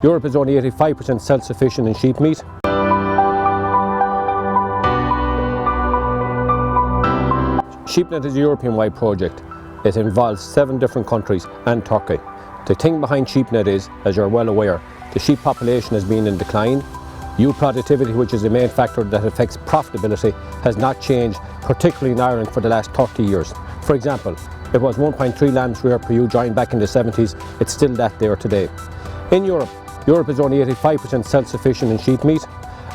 Europe is only 85% self-sufficient in sheep meat. Sheepnet is a European-wide project. It involves 7 different countries and Turkey. The thing behind Sheepnet is, as you're well aware, the sheep population has been in decline. Ewe productivity, which is the main factor that affects profitability, has not changed, particularly in Ireland, for the last 30 years. For example, it was 1.3 lambs reared per ewe joint back in the 70s. It's still that there today. In Europe is only 85% self-sufficient in sheep meat,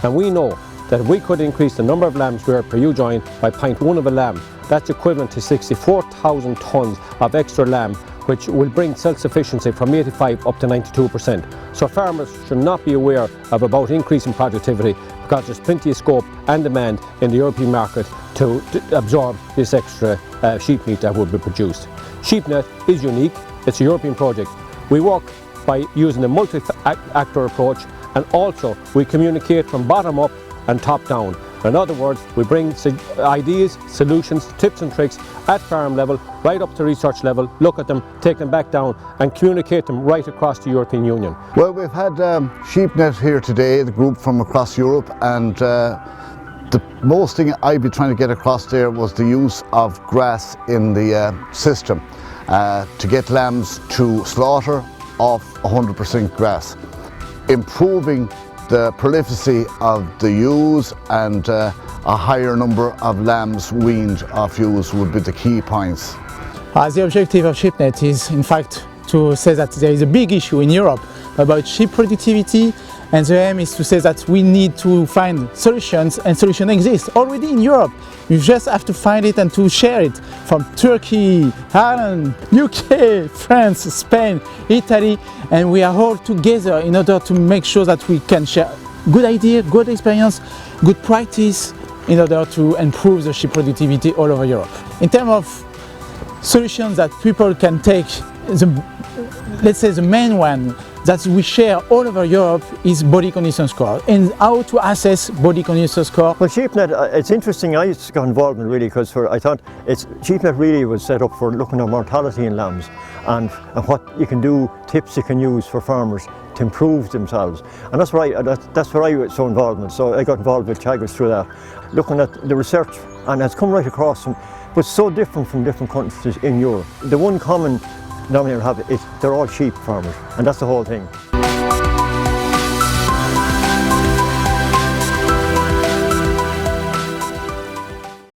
and we know that if we could increase the number of lambs reared per ewe joint by 0.1 of a lamb, that's equivalent to 64,000 tonnes of extra lamb, which will bring self-sufficiency from 85 up to 92%. So farmers should not be aware of about increasing productivity, because there's plenty of scope and demand in the European market to absorb this extra sheep meat that will be produced. Sheepnet is unique. It's a European project. We work by using a multi-actor approach, and also we communicate from bottom up and top down. In other words, we bring ideas, solutions, tips and tricks at farm level, right up to research level, look at them, take them back down and communicate them right across the European Union. Well, we've had Sheepnet here today, the group from across Europe, and the most thing I'd be trying to get across there was the use of grass in the system to get lambs to slaughter off 100% grass, improving the prolificity of the ewes, and a higher number of lambs weaned off ewes would be the key points. The objective of Sheepnet is in fact to say that there is a big issue in Europe about sheep productivity, and the aim is to say that we need to find solutions, and solutions exist already in Europe. You just have to find it and to share it from Turkey, Ireland, UK, France, Spain, Italy, and we are all together in order to make sure that we can share good idea, good experience, good practice in order to improve the sheep productivity all over Europe. In terms of solutions that people can take, let's say the main one that we share all over Europe is body condition score, and how to assess body condition score. Well, Sheepnet, it's interesting. I got involved in it really because I thought Sheepnet really was set up for looking at mortality in lambs and what you can do, tips you can use for farmers to improve themselves. And that's where I was so involved in it. So I got involved with TEAGASC through that, looking at the research, and it's come right across, but so different from different countries in Europe. The one common denominator have is they're all sheep farmers, and that's the whole thing.